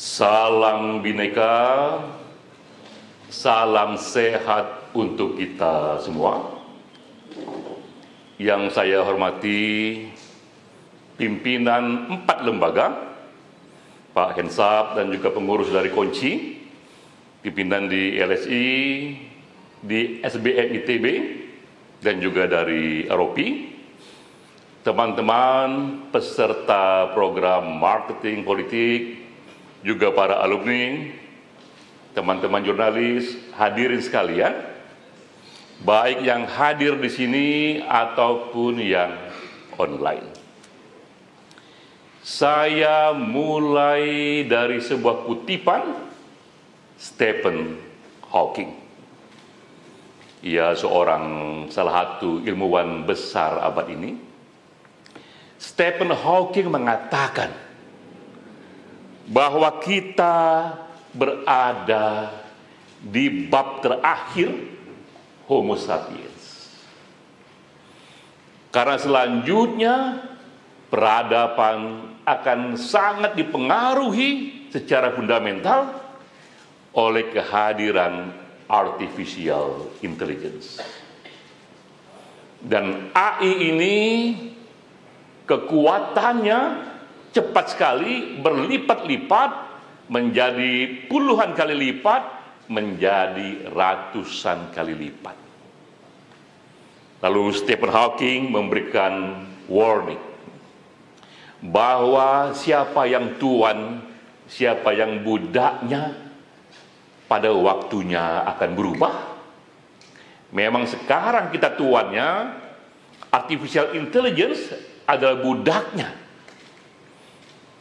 Salam Bhinneka, salam sehat untuk kita semua. Yang saya hormati pimpinan 4 lembaga, Pak Hensap dan juga pengurus dari Konci, pimpinan di LSI, di SBM ITB, dan juga dari ROP, teman-teman peserta program marketing politik, juga para alumni, teman-teman jurnalis, hadirin sekalian, baik yang hadir di sini ataupun yang online. Saya mulai dari sebuah kutipan Stephen Hawking. Ia salah satu ilmuwan besar abad ini. Stephen Hawking mengatakan bahwa kita berada di bab terakhir Homo sapiens. Karena selanjutnya peradaban akan sangat dipengaruhi secara fundamental oleh kehadiran artificial intelligence. Dan AI ini kekuatannya cepat sekali, berlipat-lipat, menjadi puluhan kali lipat, menjadi ratusan kali lipat. Lalu Stephen Hawking memberikan warning bahwa siapa yang tuan, siapa yang budaknya, pada waktunya akan berubah. Memang sekarang kita tuannya, artificial intelligence adalah budaknya.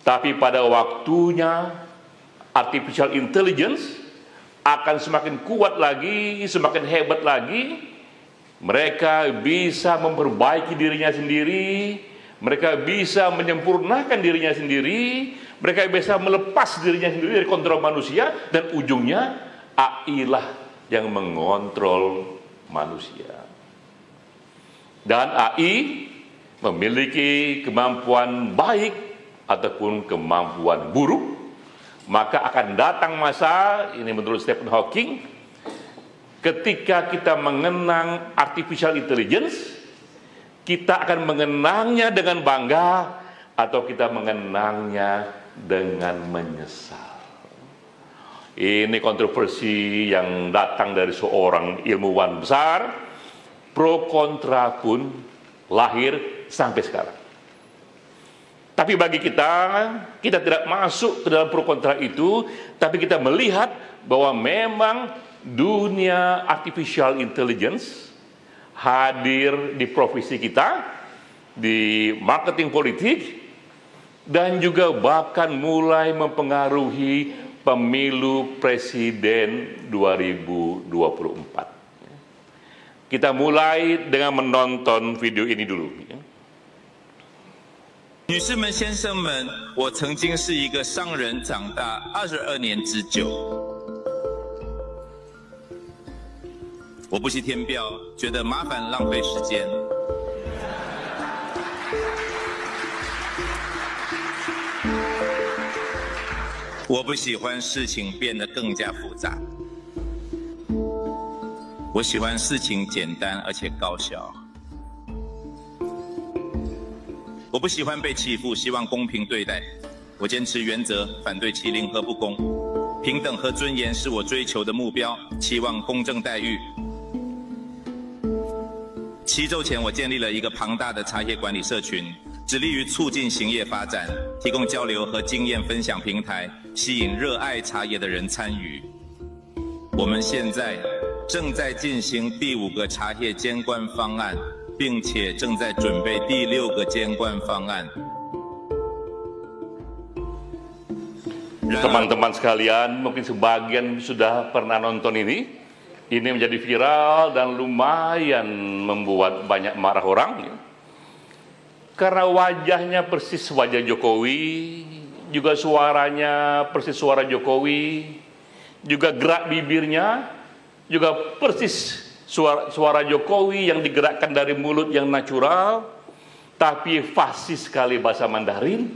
Tapi pada waktunya artificial intelligence akan semakin kuat lagi, semakin hebat lagi. Mereka bisa memperbaiki dirinya sendiri, mereka bisa menyempurnakan dirinya sendiri, mereka bisa melepas dirinya sendiri dari kontrol manusia, dan ujungnya AI lah yang mengontrol manusia. Dan AI memiliki kemampuan baik ataupun kemampuan buruk, maka akan datang masa, ini menurut Stephen Hawking, ketika kita mengenang artificial intelligence, kita akan mengenangnya dengan bangga atau kita mengenangnya dengan menyesal. Ini kontroversi yang datang dari seorang ilmuwan besar, pro kontra pun lahir sampai sekarang. Tapi bagi kita tidak masuk ke dalam pro kontra itu, tapi kita melihat bahwa memang dunia artificial intelligence hadir di profesi kita, di marketing politik, dan juga bahkan mulai mempengaruhi pemilu presiden 2024. Kita mulai dengan menonton video ini dulu. 女士们、先生们，我曾经是一个商人，长大22年之久。我不惜填表，觉得麻烦浪费时间。我不喜欢事情变得更加复杂。我喜欢事情简单而且高效。 我不喜欢被欺负，希望公平对待。我坚持原则，反对欺凌和不公。平等和尊严是我追求的目标，期望公正待遇。7周前，我建立了一个庞大的茶叶管理社群，致力于促进行业发展，提供交流和经验分享平台，吸引热爱茶叶的人参与。我们现在正在进行第5个茶叶监管方案。 并且正在准备第6个监管方案。Teman-teman sekalian, mungkin sebagian sudah pernah nonton ini. Ini menjadi viral dan lumayan membuat banyak marah orang. Karena wajahnya persis wajah Jokowi, juga suaranya persis suara Jokowi, juga gerak bibirnya juga persis suara Jokowi yang digerakkan dari mulut yang natural, tapi fasih sekali bahasa Mandarin,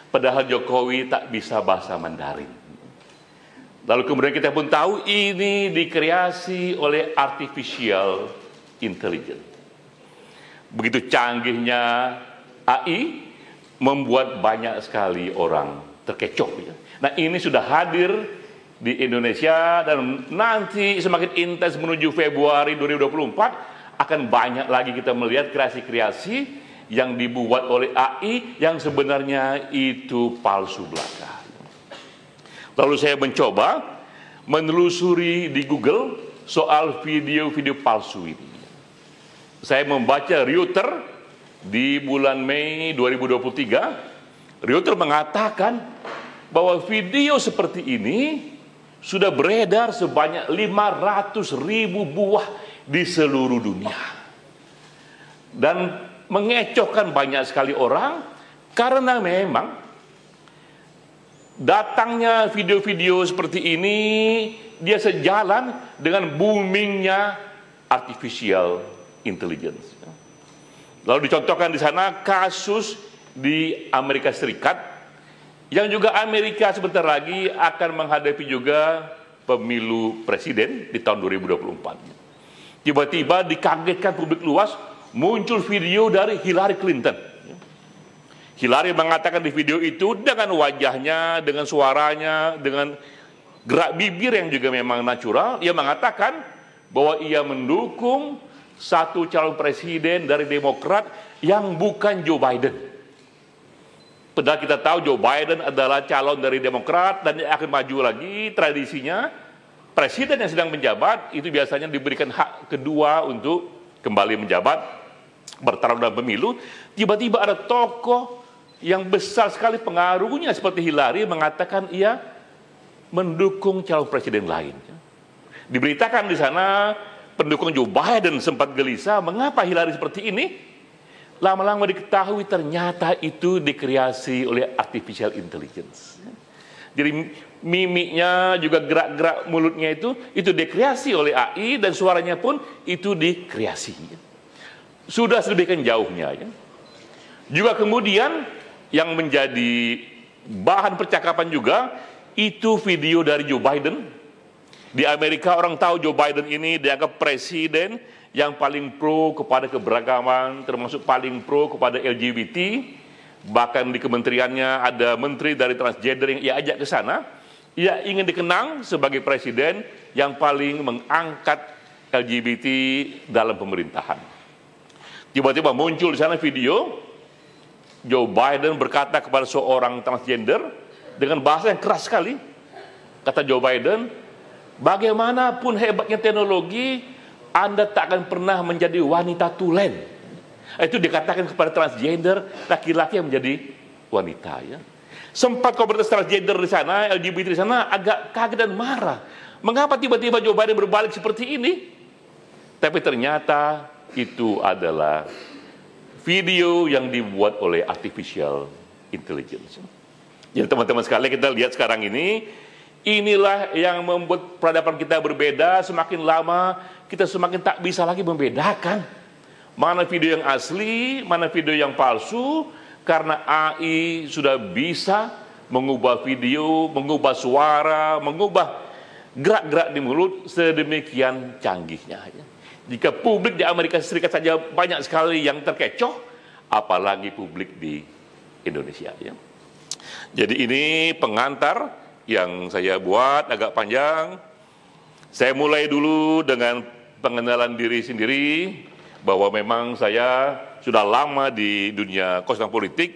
padahal Jokowi tak bisa bahasa Mandarin. Lalu kemudian kita pun tahu ini dikreasi oleh artificial intelligence. Begitu canggihnya AI membuat banyak sekali orang terkecoh. Ya. Nah ini sudah hadir di Indonesia dan nanti semakin intens menuju Februari 2024 akan banyak lagi kita melihat kreasi-kreasi yang dibuat oleh AI yang sebenarnya itu palsu belaka. Lalu saya mencoba menelusuri di Google soal video-video palsu ini. Saya membaca Reuters di bulan Mei 2023. Reuters mengatakan bahwa video seperti ini sudah beredar sebanyak 500.000 buah di seluruh dunia. Dan mengecohkan banyak sekali orang karena memang datangnya video-video seperti ini dia sejalan dengan boomingnya artificial intelligence. Lalu dicontohkan di sana kasus di Amerika Serikat yang juga Amerika sebentar lagi akan menghadapi juga pemilu presiden di tahun 2024. Tiba-tiba dikagetkan publik luas muncul video dari Hillary Clinton. Hillary mengatakan di video itu dengan wajahnya, dengan suaranya, dengan gerak bibir yang juga memang natural, ia mengatakan bahwa ia mendukung satu calon presiden dari Demokrat yang bukan Joe Biden. Padahal kita tahu Joe Biden adalah calon dari Demokrat dan dia akan maju lagi. Tradisinya presiden yang sedang menjabat itu biasanya diberikan hak kedua untuk kembali menjabat, bertarung dalam pemilu. Tiba-tiba ada tokoh yang besar sekali pengaruhnya seperti Hillary mengatakan ia mendukung calon presiden lain. Diberitakan di sana pendukung Joe Biden sempat gelisah, mengapa Hillary seperti ini? Lama-lama diketahui ternyata itu dikreasi oleh artificial intelligence. Jadi mimiknya juga gerak-gerak mulutnya itu dikreasi oleh AI dan suaranya pun itu dikreasi. Sudah sedemikian jauhnya. Ya. Juga kemudian yang menjadi bahan percakapan juga itu video dari Joe Biden. Di Amerika orang tahu Joe Biden ini dianggap presiden yang paling pro kepada keberagaman, termasuk paling pro kepada LGBT. Bahkan di kementeriannya ada menteri dari transgender yang ia ajak ke sana. Ia ingin dikenang sebagai presiden yang paling mengangkat LGBT dalam pemerintahan. Tiba-tiba muncul di sana video Joe Biden berkata kepada seorang transgender dengan bahasa yang keras sekali. Kata Joe Biden, bagaimanapun hebatnya teknologi, Anda tak akan pernah menjadi wanita tulen. Itu dikatakan kepada transgender, laki-laki yang menjadi wanita. Ya. Sempat komunitas transgender di sana, LGBT di sana agak kaget dan marah. Mengapa tiba-tiba Joe Biden berbalik seperti ini? Tapi ternyata itu adalah video yang dibuat oleh artificial intelligence. Jadi teman-teman sekalian kita lihat sekarang ini, inilah yang membuat peradaban kita berbeda. Semakin lama kita semakin tak bisa lagi membedakan mana video yang asli, mana video yang palsu, karena AI sudah bisa mengubah video, mengubah suara, mengubah gerak-gerak di mulut sedemikian canggihnya. Jika publik di Amerika Serikat saja banyak sekali yang terkecoh, apalagi publik di Indonesia. Ya. Jadi ini pengantar yang saya buat agak panjang. Saya mulai dulu dengan pengenalan diri sendiri, bahwa memang saya sudah lama di dunia konsultan politik.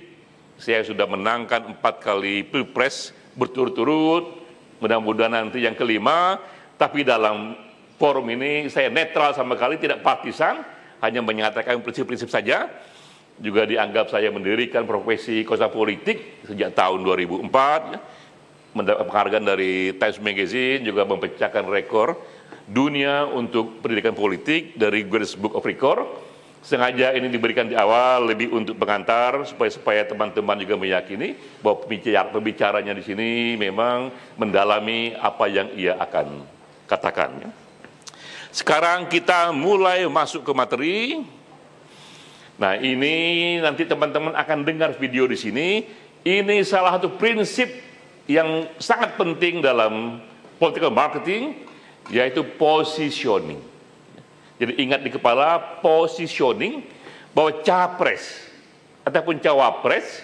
Saya sudah menangkan 4 kali pilpres berturut-turut, mudah-mudahan nanti yang kelima, tapi dalam forum ini saya netral sama sekali, tidak partisan, hanya menyatakan prinsip-prinsip saja. Juga dianggap saya mendirikan profesi konsultan politik sejak tahun 2004, ya. Mendapat penghargaan dari Times Magazine, juga memecahkan rekor dunia untuk pendidikan politik dari Guinness Book of Record. Sengaja ini diberikan di awal lebih untuk pengantar supaya teman-teman juga meyakini bahwa pembicaranya di sini memang mendalami apa yang ia akan katakan. Ya. Sekarang kita mulai masuk ke materi. Nah, ini nanti teman-teman akan dengar video di sini. Ini salah satu prinsip yang sangat penting dalam political marketing, yaitu positioning. Jadi ingat di kepala positioning bahwa capres ataupun cawapres,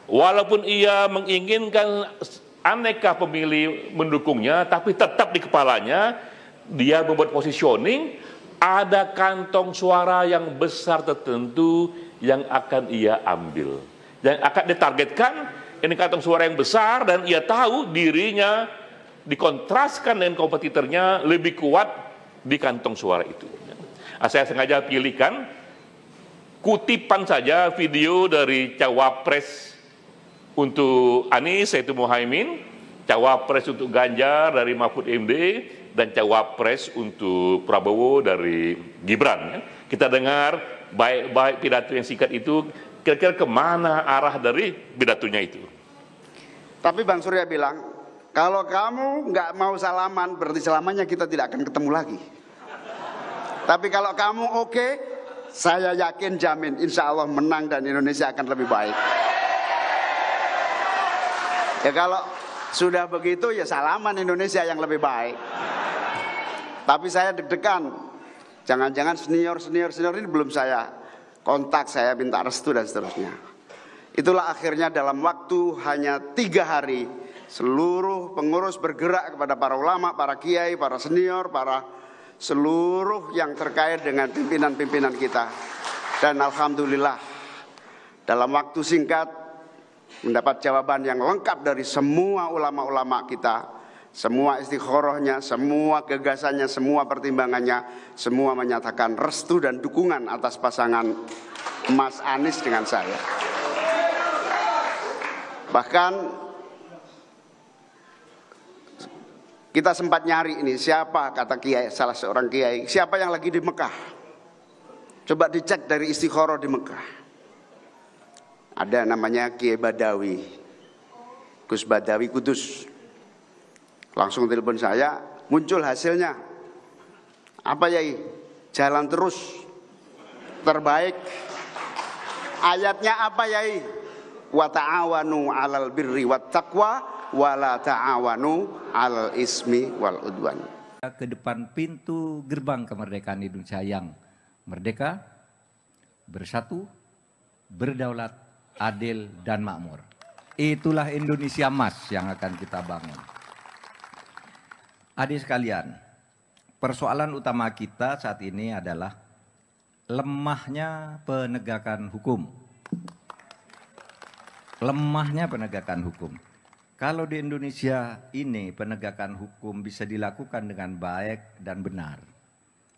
walaupun ia menginginkan aneka pemilih mendukungnya, tapi tetap di kepalanya dia membuat positioning, ada kantong suara yang besar tertentu yang akan ia ambil, yang akan ditargetkan. Ini kantong suara yang besar dan ia tahu dirinya dikontraskan dengan kompetitornya lebih kuat di kantong suara itu. Saya sengaja pilihkan kutipan saja video dari cawapres untuk Anies yaitu Muhaimin, cawapres untuk Ganjar dari Mahfud MD, dan cawapres untuk Prabowo dari Gibran. Kita dengar baik-baik pidato yang singkat itu, kira-kira kemana arah dari pidatonya itu. Tapi Bang Surya bilang, kalau kamu nggak mau salaman, berarti selamanya kita tidak akan ketemu lagi. Tapi kalau kamu oke, saya yakin jamin insya Allah menang dan Indonesia akan lebih baik. Ya kalau sudah begitu ya salaman Indonesia yang lebih baik. Tapi saya deg-degan, jangan-jangan senior ini belum saya kontak, saya minta restu dan seterusnya. Itulah akhirnya dalam waktu hanya 3 hari seluruh pengurus bergerak kepada para ulama, para kiai, para senior, para seluruh yang terkait dengan pimpinan-pimpinan kita. Dan alhamdulillah dalam waktu singkat mendapat jawaban yang lengkap dari semua ulama-ulama kita, semua istikharahnya, semua gagasannya, semua pertimbangannya, semua menyatakan restu dan dukungan atas pasangan Mas Anies dengan saya. Bahkan kita sempat nyari ini siapa, kata kiai, salah seorang kiai, siapa yang lagi di Mekah. Coba dicek dari istikharah di Mekah. Ada namanya Kiai Badawi, Gus Badawi Kudus. Langsung telepon saya, muncul hasilnya. Apa Yai? Jalan terus, terbaik. Ayatnya apa Yai? Wa ta'awanu 'alal birri wat taqwa wa la ta'awanu 'alal ismi wal udwan. Ke depan pintu gerbang kemerdekaan Indonesia yang merdeka, bersatu, berdaulat, adil dan makmur. Itulah Indonesia emas yang akan kita bangun. Adik sekalian, persoalan utama kita saat ini adalah lemahnya penegakan hukum. Lemahnya penegakan hukum. Kalau di Indonesia ini penegakan hukum bisa dilakukan dengan baik dan benar,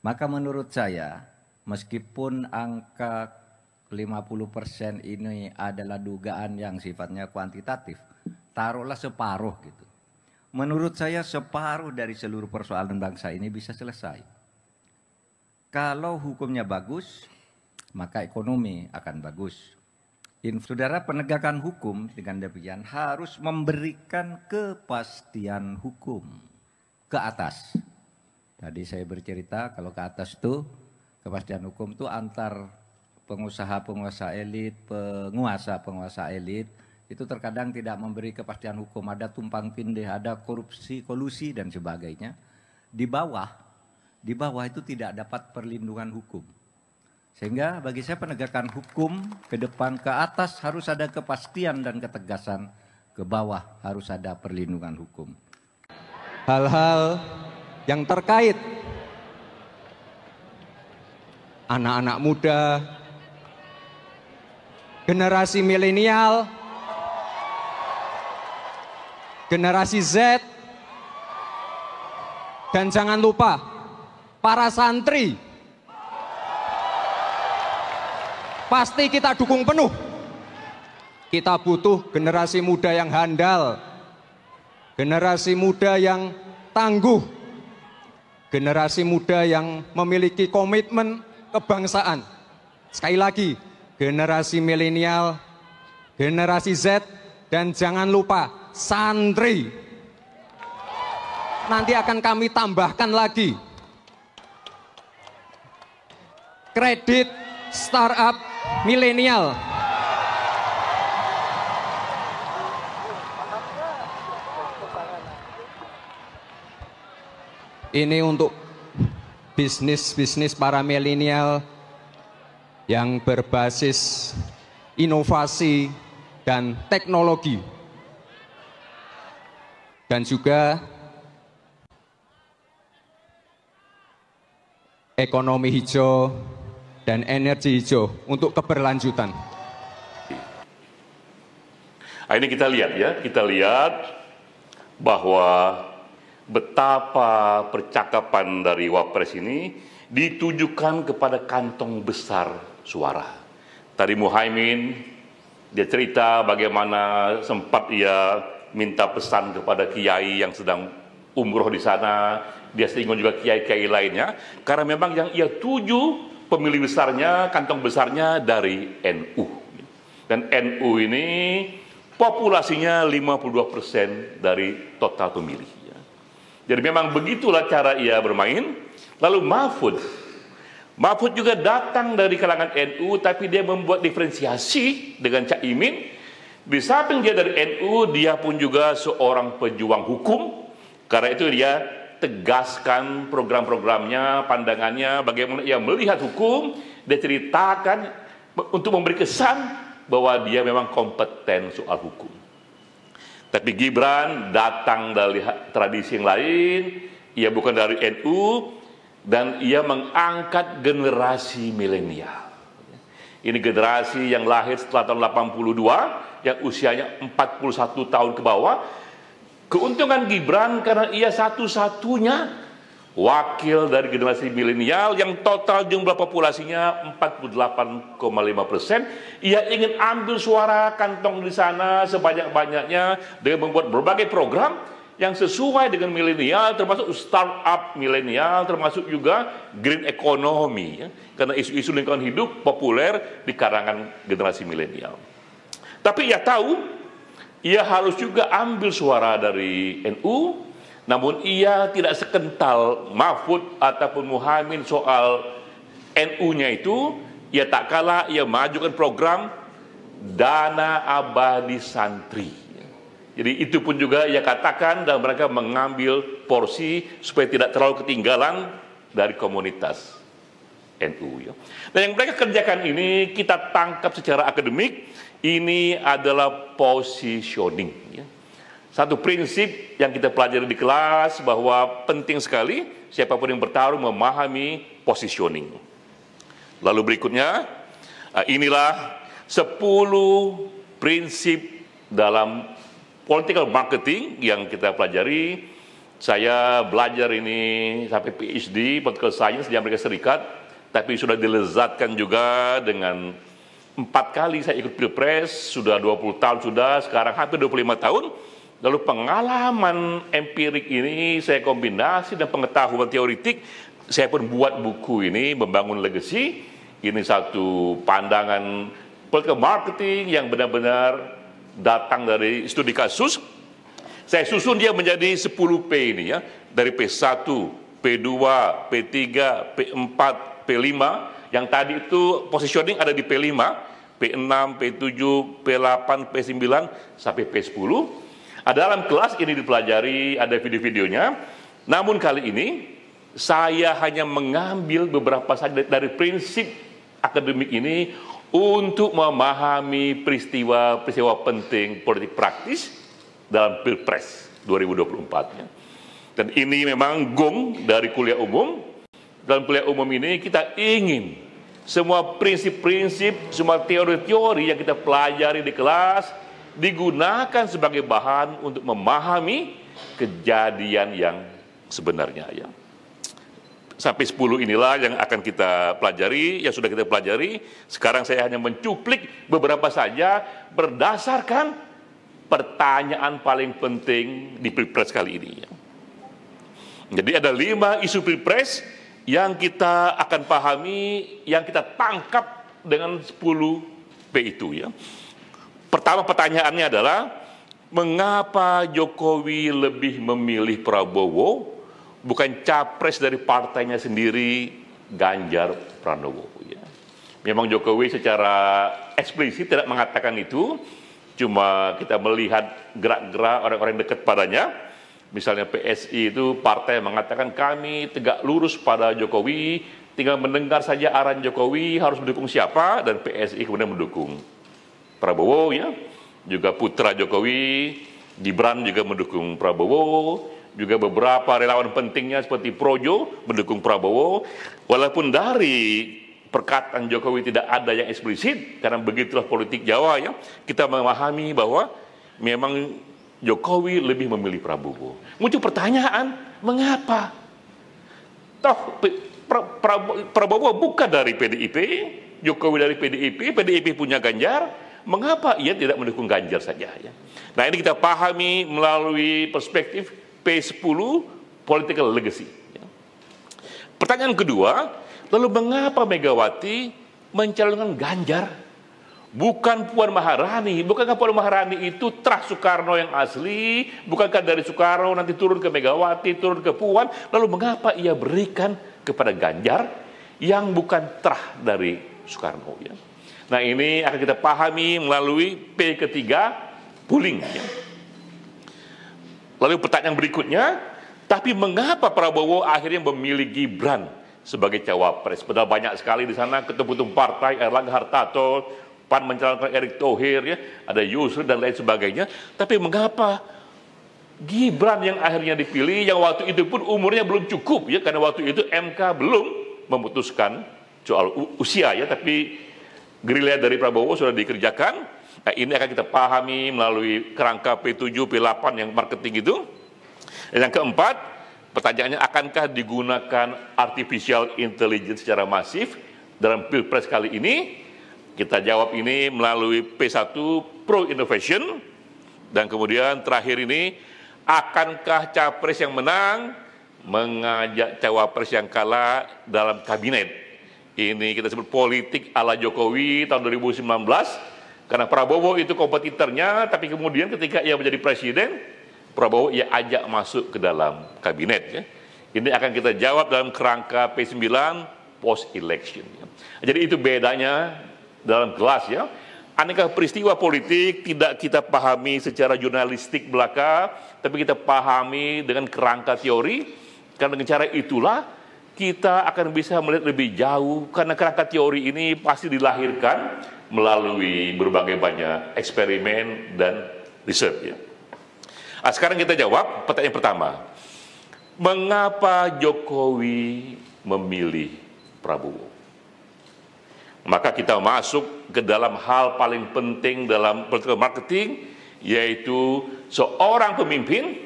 maka menurut saya meskipun angka 50% ini adalah dugaan yang sifatnya kuantitatif, taruhlah separuh gitu. Menurut saya separuh dari seluruh persoalan bangsa ini bisa selesai. Kalau hukumnya bagus, maka ekonomi akan bagus. Saudara, penegakan hukum dengan demikian harus memberikan kepastian hukum ke atas. Tadi saya bercerita kalau ke atas itu kepastian hukum itu antar pengusaha-penguasa elit, penguasa-penguasa elit itu terkadang tidak memberi kepastian hukum, ada tumpang tindih, ada korupsi, kolusi dan sebagainya. Di bawah itu tidak dapat perlindungan hukum. Sehingga bagi saya penegakan hukum ke depan ke atas harus ada kepastian dan ketegasan, ke bawah harus ada perlindungan hukum. Hal-hal yang terkait anak-anak muda, generasi milenial, generasi Z, dan jangan lupa para santri. Pasti kita dukung penuh. Kita butuh generasi muda yang handal, generasi muda yang tangguh, generasi muda yang memiliki komitmen kebangsaan. Sekali lagi, generasi milenial, generasi Z, dan jangan lupa santri. Nanti akan kami tambahkan lagi kredit startup milenial. Ini untuk bisnis para milenial yang berbasis inovasi dan teknologi, dan juga ekonomi hijau dan energi hijau untuk keberlanjutan. Ini kita lihat bahwa betapa percakapan dari Wapres ini ditujukan kepada kantong besar suara. Tadi Muhaimin, dia cerita bagaimana sempat ia minta pesan kepada kiai yang sedang umroh di sana, dia singgung juga kiai-kiai lainnya, karena memang yang ia tuju pemilih besarnya, kantong besarnya dari NU. Dan NU ini populasinya 52% dari total pemilih. Jadi memang begitulah cara ia bermain. Lalu Mahfud juga datang dari kalangan NU, tapi dia membuat diferensiasi dengan Cak Imin. Di samping dia dari NU, dia pun juga seorang pejuang hukum. Karena itu dia tegaskan program-programnya, pandangannya, bagaimana ia melihat hukum. Dia ceritakan untuk memberi kesan bahwa dia memang kompeten soal hukum. Tapi Gibran datang dari tradisi yang lain, ia bukan dari NU, dan ia mengangkat generasi milenial. Ini generasi yang lahir setelah tahun 82, yang usianya 41 tahun ke bawah. Keuntungan Gibran karena ia satu-satunya wakil dari generasi milenial yang total jumlah populasinya 48,5%. Ia ingin ambil suara kantong di sana sebanyak-banyaknya dengan membuat berbagai program yang sesuai dengan milenial, termasuk startup milenial, termasuk juga green economy, ya, karena isu-isu lingkungan hidup populer di kalangan generasi milenial. Tapi ia tahu ia harus juga ambil suara dari NU. Namun ia tidak sekental Mahfud ataupun Muhaimin soal NU-nya itu. Ia tak kalah, ia majukan program dana abadi santri. Jadi itu pun juga ia katakan, dan mereka mengambil porsi supaya tidak terlalu ketinggalan dari komunitas NU. Dan yang mereka kerjakan ini kita tangkap secara akademik, ini adalah positioning. Satu prinsip yang kita pelajari di kelas bahwa penting sekali siapapun yang bertarung memahami positioning. Lalu berikutnya, inilah 10 prinsip dalam political marketing yang kita pelajari. Saya belajar ini sampai PhD, political science di Amerika Serikat, tapi sudah dilezatkan juga dengan 4 kali saya ikut pilpres, sudah 20 tahun sudah, sekarang hampir 25 tahun. Lalu pengalaman empirik ini saya kombinasi dan pengetahuan teoritik, saya pun buat buku ini, Membangun Legacy. Ini satu pandangan political marketing yang benar-benar datang dari studi kasus. Saya susun dia menjadi 10P ini ya, dari P1, P2, P3, P4, P5. Yang tadi itu positioning ada di P5, P6, P7, P8, P9 sampai P10. Dalam kelas ini dipelajari, ada video-videonya. Namun kali ini saya hanya mengambil beberapa saja dari prinsip akademik ini untuk memahami peristiwa-peristiwa penting politik praktis dalam Pilpres 2024. Dan ini memang gong dari kuliah umum. Dalam kuliah umum ini kita ingin semua prinsip-prinsip, semua teori-teori yang kita pelajari di kelas digunakan sebagai bahan untuk memahami kejadian yang sebenarnya. Ya. Sampai 10 inilah yang akan kita pelajari, yang sudah kita pelajari. Sekarang saya hanya mencuplik beberapa saja berdasarkan pertanyaan paling penting di Pilpres kali ini. Ya. Jadi ada 5 isu Pilpres yang kita akan pahami, yang kita tangkap dengan 10P itu. Ya. Pertama pertanyaannya adalah, mengapa Jokowi lebih memilih Prabowo, bukan capres dari partainya sendiri, Ganjar Pranowo. Ya. Memang Jokowi secara eksplisit tidak mengatakan itu, cuma kita melihat gerak-gerak orang-orang dekat padanya. Misalnya PSI itu partai mengatakan kami tegak lurus pada Jokowi, tinggal mendengar saja arahan Jokowi harus mendukung siapa, dan PSI kemudian mendukung Prabowo ya. Juga putra Jokowi, Gibran juga mendukung Prabowo, juga beberapa relawan pentingnya seperti Projo mendukung Prabowo. Walaupun dari perkataan Jokowi tidak ada yang eksplisit, karena begitulah politik Jawa ya, kita memahami bahwa memang Jokowi lebih memilih Prabowo. Muncul pertanyaan, mengapa? Toh Prabowo bukan dari PDIP, Jokowi dari PDIP, PDIP punya Ganjar, mengapa ia tidak mendukung Ganjar saja ya? Nah, ini kita pahami melalui perspektif P10 political legacy ya. Pertanyaan kedua, lalu mengapa Megawati mencalonkan Ganjar bukan Puan Maharani? Bukankah Puan Maharani itu terah Soekarno yang asli? Bukankah dari Soekarno nanti turun ke Megawati, turun ke Puan? Lalu mengapa ia berikan kepada Ganjar yang bukan terah dari Soekarno ya? Nah, ini akan kita pahami melalui P ketiga, pooling ya. Lalu pertanyaan berikutnya, tapi mengapa Prabowo akhirnya memilih Gibran sebagai cawapres? Padahal banyak sekali di sana ketum-ketum partai, Erlangga Hartarto, PAN mencalonkan Erick Thohir ya, ada Yusril dan lain sebagainya. Tapi mengapa Gibran yang akhirnya dipilih, yang waktu itu pun umurnya belum cukup ya, karena waktu itu MK belum memutuskan soal usia ya, tapi gerilya dari Prabowo sudah dikerjakan. Nah, ini akan kita pahami melalui kerangka P7, P8 yang marketing itu. Dan yang keempat, pertanyaannya, akankah digunakan artificial intelligence secara masif dalam Pilpres kali ini? Kita jawab ini melalui P1, Pro Innovation. Dan kemudian terakhir ini, akankah capres yang menang mengajak cawapres yang kalah dalam kabinet? Ini kita sebut politik ala Jokowi tahun 2019, karena Prabowo itu kompetitornya, tapi kemudian ketika ia menjadi presiden, Prabowo ia ajak masuk ke dalam kabinet ya. Ini akan kita jawab dalam kerangka P9 post election ya. Jadi itu bedanya dalam kelas ya. Aneka peristiwa politik tidak kita pahami secara jurnalistik belaka, tapi kita pahami dengan kerangka teori, karena dengan cara itulah kita akan bisa melihat lebih jauh, karena kerangka teori ini pasti dilahirkan melalui berbagai banyak eksperimen dan riset ya. Nah, sekarang kita jawab pertanyaan pertama. Mengapa Jokowi memilih Prabowo? Maka kita masuk ke dalam hal paling penting dalam political marketing, yaitu seorang pemimpin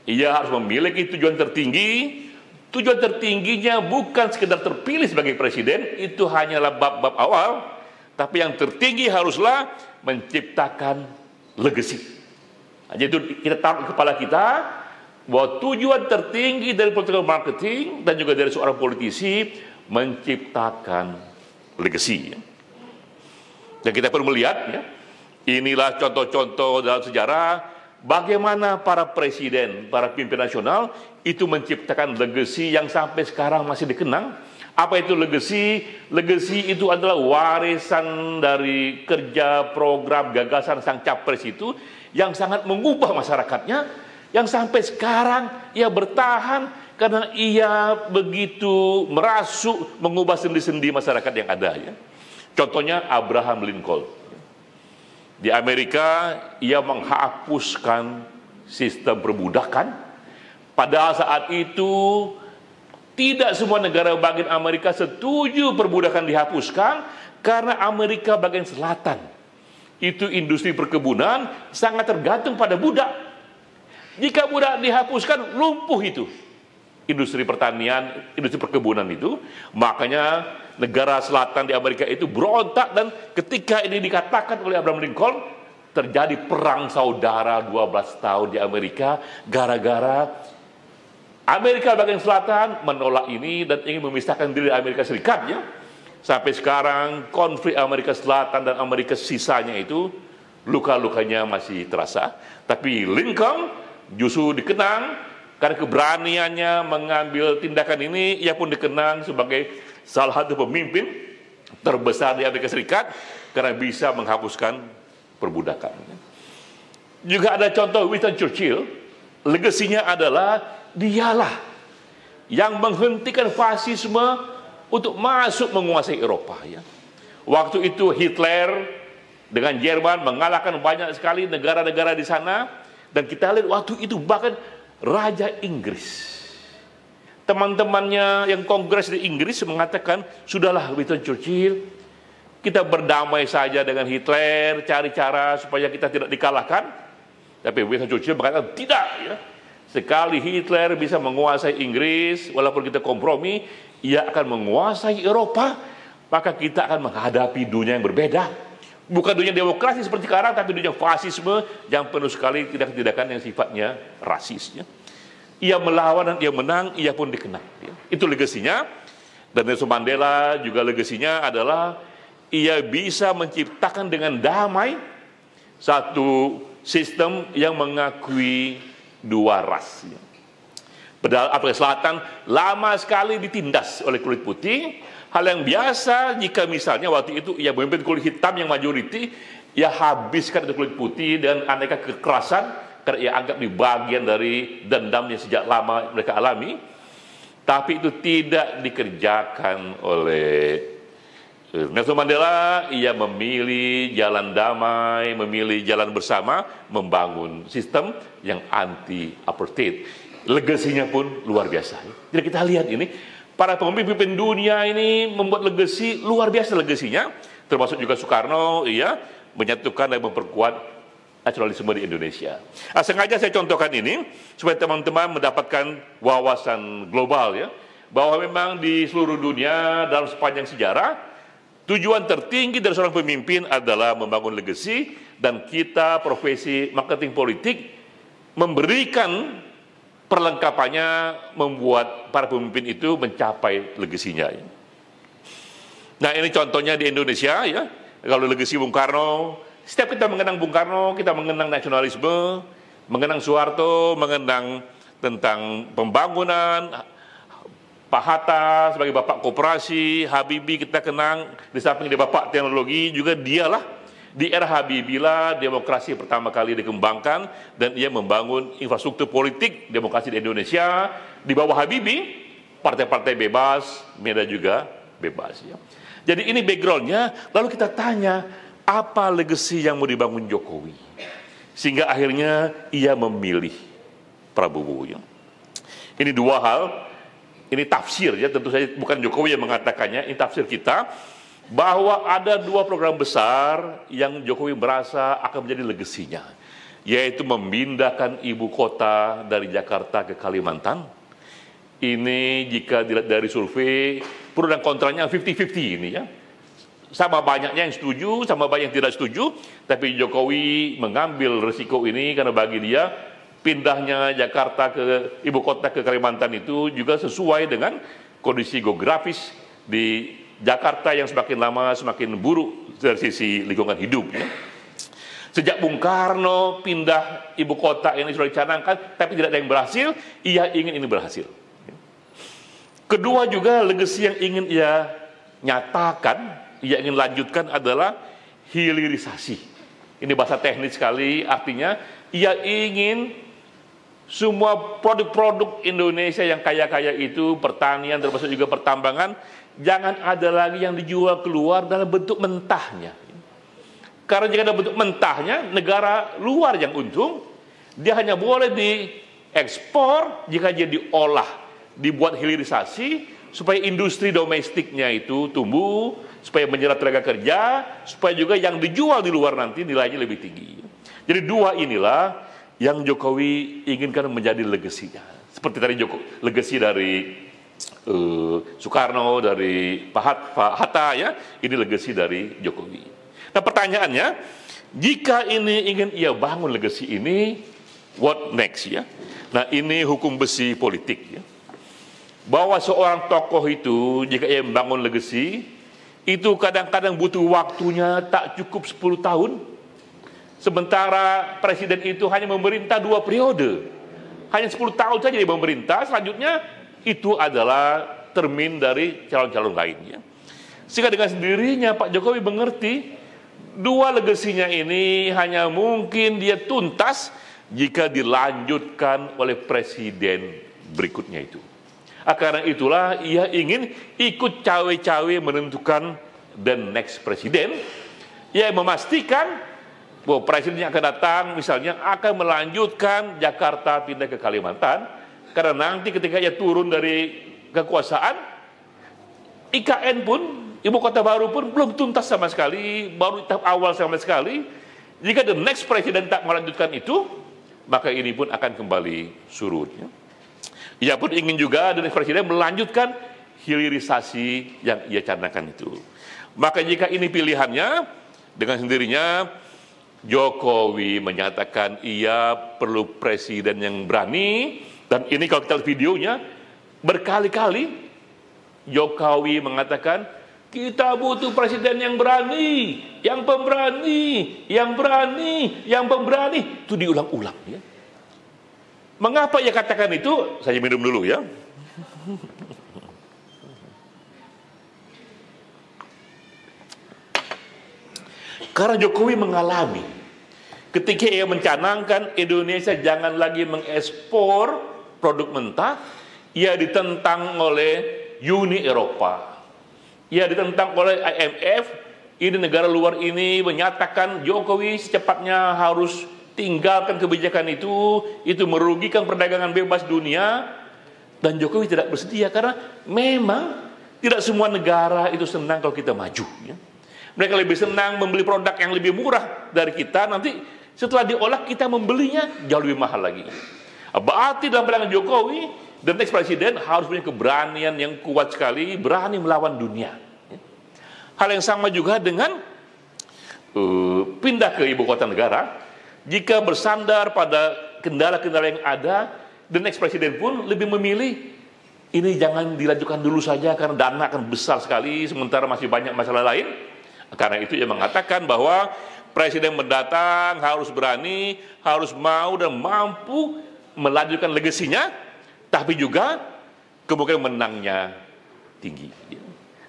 ia harus memiliki tujuan tertinggi. Tujuan tertingginya bukan sekedar terpilih sebagai presiden, itu hanyalah bab-bab awal, tapi yang tertinggi haruslah menciptakan legacy. Jadi itu kita taruh di kepala kita, bahwa tujuan tertinggi dari political marketing dan juga dari seorang politisi menciptakan legacy. Dan kita perlu melihat ya, inilah contoh-contoh dalam sejarah bagaimana para presiden, para pemimpin nasional itu menciptakan legacy yang sampai sekarang masih dikenang. Apa itu legacy? Legacy itu adalah warisan dari kerja, program, gagasan sang capres itu yang sangat mengubah masyarakatnya, yang sampai sekarang ia bertahan karena ia begitu merasuk mengubah sendi-sendi masyarakat yang ada ya. Contohnya Abraham Lincoln. Di Amerika ia menghapuskan sistem perbudakan. Padahal saat itu tidak semua negara bagian Amerika setuju perbudakan dihapuskan, karena Amerika bagian selatan itu industri perkebunan sangat tergantung pada budak. Jika budak dihapuskan, lumpuh itu industri pertanian, industri perkebunan itu. Makanya negara selatan di Amerika itu berontak, dan ketika ini dikatakan oleh Abraham Lincoln, terjadi perang saudara 12 tahun di Amerika, gara-gara Amerika bagian selatan menolak ini dan ingin memisahkan diri dari Amerika Serikat ya. Sampai sekarang konflik Amerika Selatan dan Amerika sisanya itu luka-lukanya masih terasa. Tapi Lincoln justru dikenang karena keberaniannya mengambil tindakan ini. Ia pun dikenang sebagai salah satu pemimpin terbesar di Amerika Serikat karena bisa menghapuskan perbudakan. Juga ada contoh Winston Churchill. Legasinya adalah dialah yang menghentikan fasisme untuk masuk menguasai Eropa. Ya. Waktu itu Hitler dengan Jerman mengalahkan banyak sekali negara-negara di sana, dan kita lihat waktu itu bahkan Raja Inggris, teman-temannya yang kongres di Inggris mengatakan, sudahlah Winston Churchill, kita berdamai saja dengan Hitler, cari cara supaya kita tidak dikalahkan. Tapi Winston Churchill mengatakan tidak, ya. Sekali Hitler bisa menguasai Inggris, walaupun kita kompromi, ia akan menguasai Eropa, maka kita akan menghadapi dunia yang berbeda. Bukan dunia demokrasi seperti sekarang, tapi dunia fasisme yang penuh sekali tindakan-tindakan yang sifatnya rasis. Ya. Ia melawan dan ia menang, ia pun dikenal. Ya. Itu legasinya. Dan Nelson Mandela juga legasinya adalah ia bisa menciptakan dengan damai satu sistem yang mengakui dua ras. Padahal Afrika Selatan lama sekali ditindas oleh kulit putih. Hal yang biasa jika misalnya waktu itu ia memimpin kulit hitam yang majoriti, ia habiskan itu kulit putih dengan aneka kekerasan karena ia anggap di bagian dari dendam yang sejak lama mereka alami. Tapi itu tidak dikerjakan oleh Nelson Mandela. Ia memilih jalan damai, memilih jalan bersama, membangun sistem yang anti-apartheid. Legasinya pun luar biasa. Jadi kita lihat ini, para pemimpin dunia ini membuat legasi luar biasa legasinya, termasuk juga Soekarno, ia menyatukan dan memperkuat nasionalisme di Indonesia. Nah, sengaja saya contohkan ini supaya teman-teman mendapatkan wawasan global, ya, bahwa memang di seluruh dunia dalam sepanjang sejarah tujuan tertinggi dari seorang pemimpin adalah membangun legasi, dan kita profesi marketing politik memberikan perlengkapannya membuat para pemimpin itu mencapai legasinya. Nah, ini contohnya di Indonesia, ya. Kalau legasi Bung Karno, setiap kita mengenang Bung Karno, kita mengenang nasionalisme, mengenang Soeharto, mengenang tentang pembangunan. Pak Hatta sebagai bapak koperasi, Habibie kita kenang, di samping dia bapak teknologi, juga dialah di era Habibie lah demokrasi pertama kali dikembangkan, dan ia membangun infrastruktur politik demokrasi di Indonesia. Di bawah Habibie, partai-partai bebas, media juga bebas. Ya. Jadi ini backgroundnya. Lalu kita tanya, apa legasi yang mau dibangun Jokowi? Sehingga akhirnya ia memilih Prabowo. Ya. Ini dua hal. Ini tafsir, ya, tentu saja bukan Jokowi yang mengatakannya, ini tafsir kita, bahwa ada dua program besar yang Jokowi merasa akan menjadi legasinya, yaitu memindahkan ibu kota dari Jakarta ke Kalimantan. Ini jika dilihat dari survei, pro dan kontranya 50-50 ini, ya. Sama banyaknya yang setuju, sama banyak yang tidak setuju, tapi Jokowi mengambil resiko ini karena bagi dia pindahnya Jakarta ke ibu kota ke Kalimantan itu juga sesuai dengan kondisi geografis di Jakarta yang semakin lama semakin buruk dari sisi lingkungan hidup. Ya. Sejak Bung Karno pindah ibu kota ini sudah dicanangkan, tapi tidak ada yang berhasil. Ia ingin ini berhasil. Kedua juga legasi yang ingin ia nyatakan, ia ingin lanjutkan adalah hilirisasi. Ini bahasa teknis sekali, artinya ia ingin semua produk-produk Indonesia yang kaya-kaya itu, pertanian termasuk juga pertambangan, jangan ada lagi yang dijual keluar dalam bentuk mentahnya. Karena jika dalam bentuk mentahnya, negara luar yang untung, dia hanya boleh diekspor jika dia diolah, dibuat hilirisasi, supaya industri domestiknya itu tumbuh, supaya menyerap tenaga kerja, supaya juga yang dijual di luar nanti nilainya lebih tinggi. Jadi dua inilah yang Jokowi inginkan menjadi legasinya. Seperti tadi legasi dari Soekarno, dari Pak Hatta, ya, ini legasi dari Jokowi. Nah, pertanyaannya, jika ini ingin ia bangun legasi ini, what next, ya? Nah, ini hukum besi politik, ya. Bahwa seorang tokoh itu jika ia membangun legasi, itu kadang-kadang butuh waktunya tak cukup 10 tahun. Sementara presiden itu hanya memerintah 2 periode. Hanya 10 tahun saja dia memerintah, selanjutnya itu adalah termin dari calon-calon lainnya. Sehingga dengan sendirinya Pak Jokowi mengerti, dua legasinya ini hanya mungkin dia tuntas jika dilanjutkan oleh presiden berikutnya itu. Karena itulah ia ingin ikut cawe-cawe menentukan the next presiden, ia memastikan bahwa presiden yang akan datang misalnya akan melanjutkan Jakarta pindah ke Kalimantan, karena nanti ketika ia turun dari kekuasaan, IKN pun, ibu kota baru pun belum tuntas sama sekali, baru tahap awal sama sekali. Jika the next presiden tak melanjutkan itu, maka ini pun akan kembali surut. Ia pun ingin juga the next presiden melanjutkan hilirisasi yang ia canangkan itu. Maka jika ini pilihannya, dengan sendirinya Jokowi menyatakan ia perlu presiden yang berani, dan ini kalau kita lihat videonya berkali-kali Jokowi mengatakan kita butuh presiden yang berani, yang pemberani, yang berani, yang pemberani. Itu diulang-ulang ya. Mengapa ia katakan itu? Saya minum dulu ya. Karena Jokowi mengalami ketika ia mencanangkan Indonesia jangan lagi mengekspor produk mentah, ia ditentang oleh Uni Eropa, ia ditentang oleh IMF. Ini negara luar ini menyatakan Jokowi secepatnya harus tinggalkan kebijakan itu merugikan perdagangan bebas dunia, dan Jokowi tidak bersedia karena memang tidak semua negara itu senang kalau kita maju ya. Mereka lebih senang membeli produk yang lebih murah dari kita, nanti setelah diolah kita membelinya jauh lebih mahal lagi. Berarti dalam pandangan Jokowi, the next presiden harus punya keberanian yang kuat sekali, berani melawan dunia. Hal yang sama juga dengan pindah ke ibu kota negara. Jika bersandar pada kendala-kendala yang ada, the next presiden pun lebih memilih ini jangan dilanjutkan dulu saja karena dana akan besar sekali, sementara masih banyak masalah lain. Karena itu ia mengatakan bahwa presiden mendatang harus berani, harus mau dan mampu melanjutkan legasinya, tapi juga kemungkinan menangnya tinggi.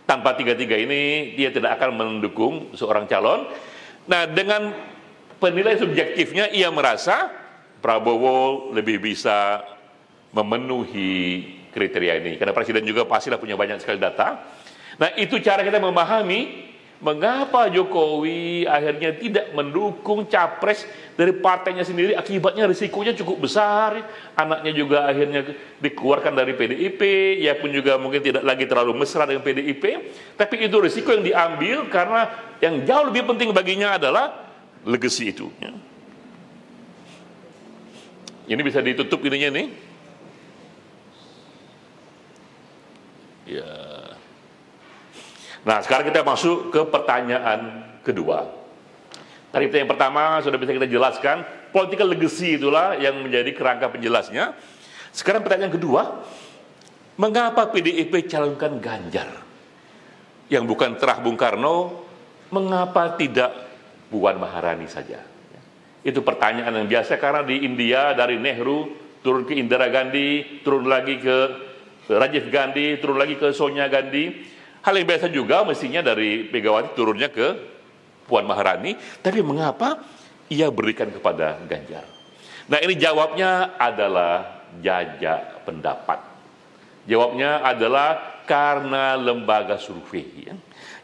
Tanpa tiga-tiga ini dia tidak akan mendukung seorang calon. Nah, dengan penilaian subjektifnya ia merasa Prabowo lebih bisa memenuhi kriteria ini. Karena presiden juga pastilah punya banyak sekali data. Nah, itu cara kita memahami mengapa Jokowi akhirnya tidak mendukung capres dari partainya sendiri. Akibatnya risikonya cukup besar. Anaknya juga akhirnya dikeluarkan dari PDIP. Ia pun juga mungkin tidak lagi terlalu mesra dengan PDIP. Tapi itu risiko yang diambil karena yang jauh lebih penting baginya adalah legacy itu. Ini bisa ditutup ininya nih. Ya. Nah, sekarang kita masuk ke pertanyaan kedua. Tadi pertanyaan pertama sudah bisa kita jelaskan, political legacy itulah yang menjadi kerangka penjelasnya. Sekarang pertanyaan kedua, mengapa PDIP calonkan Ganjar? Yang bukan terah Bung Karno, mengapa tidak Puan Maharani saja? Itu pertanyaan yang biasa karena di India dari Nehru turun ke Indira Gandhi, turun lagi ke Rajiv Gandhi, turun lagi ke Sonia Gandhi. Hal yang biasa juga mestinya dari Megawati turunnya ke Puan Maharani, tapi mengapa ia berikan kepada Ganjar? Nah, ini jawabnya adalah jajak pendapat. Jawabnya adalah karena lembaga survei.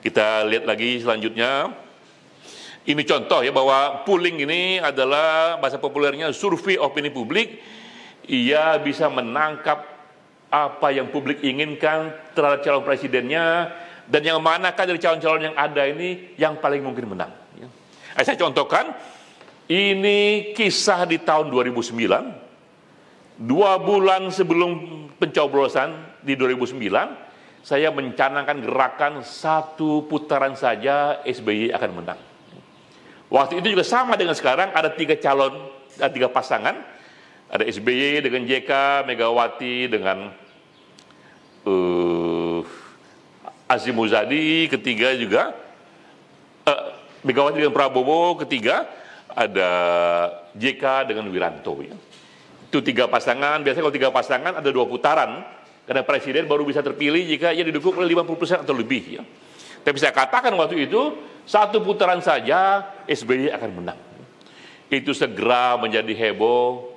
Kita lihat lagi selanjutnya. Ini contoh ya bahwa polling ini adalah bahasa populernya survei opini publik. Ia bisa menangkap apa yang publik inginkan terhadap calon presidennya, dan yang manakah dari calon-calon yang ada ini yang paling mungkin menang. Saya contohkan, ini kisah di tahun 2009, 2 bulan sebelum pencoblosan di 2009, saya mencanangkan gerakan 1 putaran saja SBY akan menang. Waktu itu juga sama dengan sekarang, ada 3 calon, ada 3 pasangan, ada SBY dengan JK, Megawati dengan Azim Muzadi, ketiga juga Megawati dengan Prabowo, ketiga ada JK dengan Wiranto ya. Itu 3 pasangan. Biasanya kalau 3 pasangan ada 2 putaran, karena presiden baru bisa terpilih jika ia didukung oleh 50% atau lebih ya. Tapi saya katakan waktu itu 1 putaran saja SBY akan menang. itu segera menjadi heboh,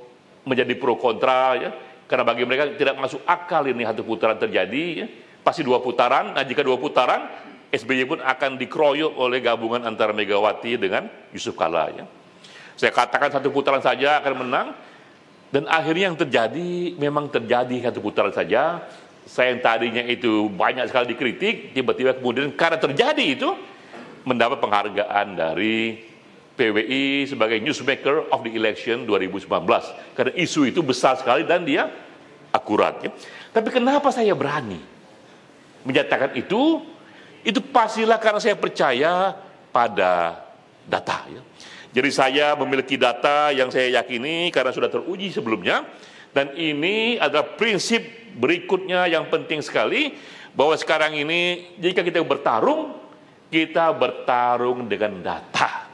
menjadi pro kontra ya. Karena bagi mereka tidak masuk akal ini satu putaran terjadi ya. Pasti 2 putaran. Nah, jika 2 putaran, SBY pun akan dikeroyok oleh gabungan antara Megawati dengan Yusuf Kala ya. Saya katakan 1 putaran saja akan menang, dan akhirnya yang terjadi memang terjadi 1 putaran saja. Saya yang tadinya itu banyak sekali dikritik, tiba-tiba kemudian karena terjadi itu mendapat penghargaan dari PWI sebagai newsmaker of the election 2019. Karena isu itu besar sekali dan dia akurat ya. Tapi kenapa saya berani menyatakan itu? Itu pastilah karena saya percaya pada data ya. Jadi saya memiliki data yang saya yakini karena sudah teruji sebelumnya, dan ini adalah prinsip berikutnya yang penting sekali, bahwa sekarang ini jika kita bertarung dengan data.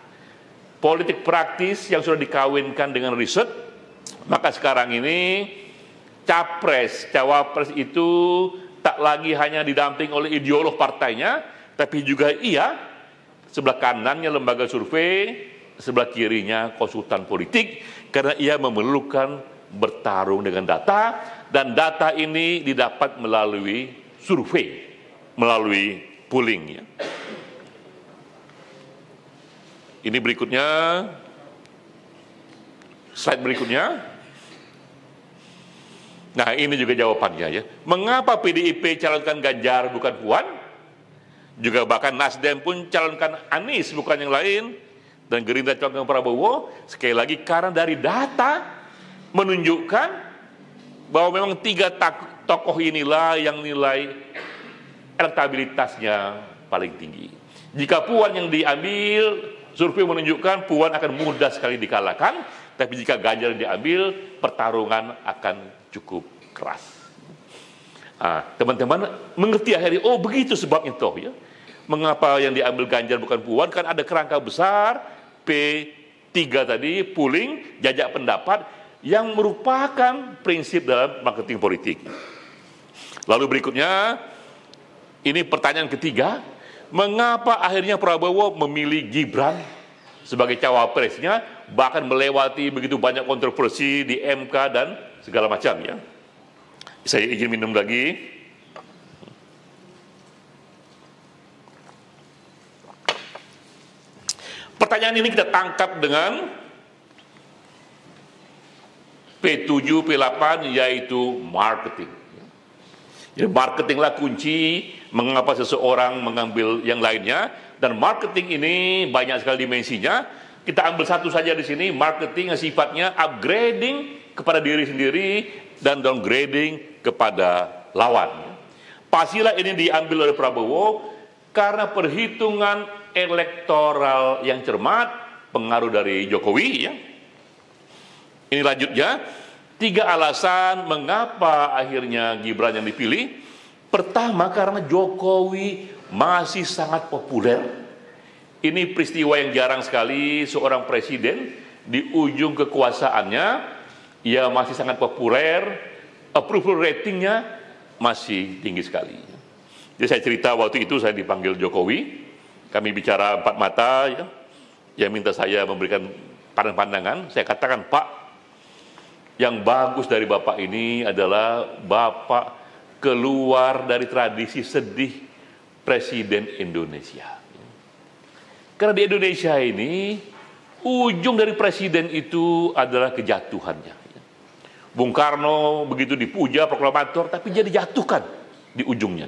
Politik praktis yang sudah dikawinkan dengan riset, maka sekarang ini capres, cawapres itu tak lagi hanya didamping oleh ideolog partainya, tapi juga sebelah kanannya lembaga survei, sebelah kirinya konsultan politik, karena ia memerlukan bertarung dengan data, dan data ini didapat melalui survei, melalui polling ya. Ini berikutnya, slide berikutnya. Nah, ini juga jawabannya ya. Mengapa PDIP calonkan Ganjar bukan Puan? Juga bahkan Nasdem pun calonkan Anies bukan yang lain, dan Gerindra calonkan Prabowo. Sekali lagi karena dari data menunjukkan bahwa memang 3 tokoh inilah yang nilai elektabilitasnya paling tinggi. Jika Puan yang diambil, survei menunjukkan Puan akan mudah sekali dikalahkan, tapi jika Ganjar diambil, pertarungan akan cukup keras. Teman-teman mengerti akhirnya, oh begitu sebabnya toh ya. Mengapa yang diambil Ganjar bukan Puan? Kan ada kerangka besar P3 tadi, polling, jajak pendapat, yang merupakan prinsip dalam marketing politik. Lalu berikutnya, ini pertanyaan ketiga, mengapa akhirnya Prabowo memilih Gibran sebagai cawapresnya, bahkan melewati begitu banyak kontroversi di MK dan segala macam ya. Saya izin minum lagi. Pertanyaan ini kita tangkap dengan P7, P8, yaitu marketing. Jadi marketinglah kunci mengapa seseorang mengambil yang lainnya, dan marketing ini banyak sekali dimensinya. Kita ambil satu saja di sini, marketing yang sifatnya upgrading kepada diri sendiri dan downgrading kepada lawan. Pastilah ini diambil oleh Prabowo karena perhitungan elektoral yang cermat, pengaruh dari Jokowi ya. Ini lanjutnya, 3 alasan mengapa akhirnya Gibran yang dipilih. Pertama, karena Jokowi masih sangat populer. Ini peristiwa yang jarang sekali seorang presiden di ujung kekuasaannya, ia masih sangat populer, approval ratingnya masih tinggi sekali. Jadi saya cerita waktu itu saya dipanggil Jokowi, kami bicara 4 mata ya. Dia minta saya memberikan pandangan. Saya katakan, Pak, yang bagus dari Bapak ini adalah Bapak keluar dari tradisi sedih Presiden Indonesia. Karena di Indonesia ini, ujung dari presiden itu adalah kejatuhannya. Bung Karno begitu dipuja, proklamator, tapi dia dijatuhkan di ujungnya.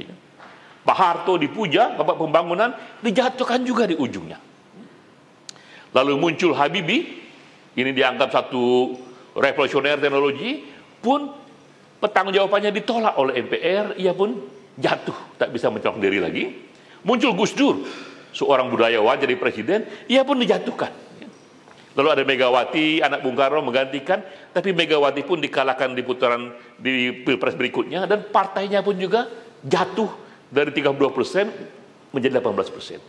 Pak Harto dipuja, Bapak Pembangunan, dijatuhkan juga di ujungnya. Lalu muncul Habibie, ini dianggap satu revolusioner teknologi, pun pertanggungjawabannya ditolak oleh MPR, ia pun jatuh, tak bisa mencalonkan diri lagi. Muncul Gus Dur, seorang budayawan jadi presiden, ia pun dijatuhkan. Lalu ada Megawati, anak Bung Karno menggantikan, tapi Megawati pun dikalahkan di putaran di Pilpres berikutnya, dan partainya pun juga jatuh dari 32% menjadi 18%.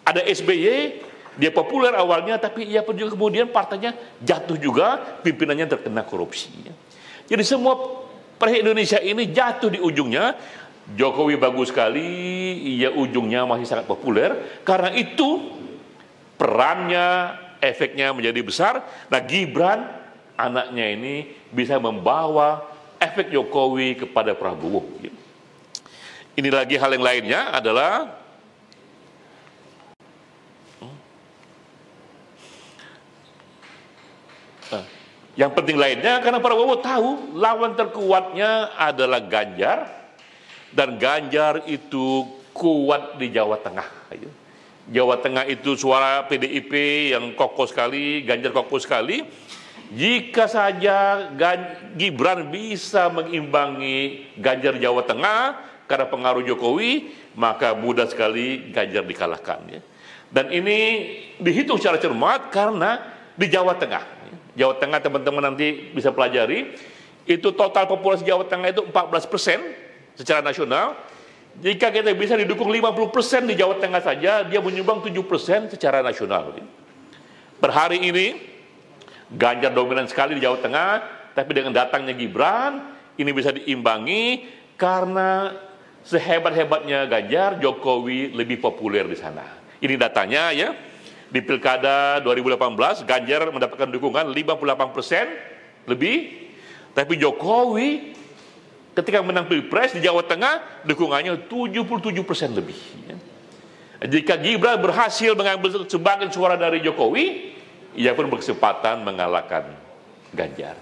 Ada SBY, dia populer awalnya, tapi ia pun juga kemudian partainya jatuh juga, pimpinannya terkena korupsi. Jadi semua partai Indonesia ini jatuh di ujungnya. Jokowi bagus sekali, ia ujungnya masih sangat populer. Karena itu perannya efeknya menjadi besar. Nah, Gibran anaknya ini bisa membawa efek Jokowi kepada Prabowo. Ini lagi hal yang lainnya adalah yang penting lainnya karena Prabowo tahu lawan terkuatnya adalah Ganjar, dan Ganjar itu kuat di Jawa Tengah. Jawa Tengah itu suara PDIP yang kokoh sekali, Ganjar kokoh sekali. Jika saja Gibran bisa mengimbangi Ganjar Jawa Tengah karena pengaruh Jokowi, maka mudah sekali Ganjar dikalahkan. Dan ini dihitung secara cermat karena di Jawa Tengah. Jawa Tengah teman-teman nanti bisa pelajari, itu total populasi Jawa Tengah itu 14% secara nasional. Jika kita bisa didukung 50% di Jawa Tengah saja, dia menyumbang 7% secara nasional. Per hari ini, Ganjar dominan sekali di Jawa Tengah, tapi dengan datangnya Gibran, ini bisa diimbangi karena sehebat-hebatnya Ganjar, Jokowi lebih populer di sana. Ini datanya ya. Di Pilkada 2018, Ganjar mendapatkan dukungan 58% lebih, tapi Jokowi ketika menang Pilpres di Jawa Tengah, dukungannya 77% lebih. Jika Gibran berhasil mengambil sebagian suara dari Jokowi, ia pun berkesempatan mengalahkan Ganjar.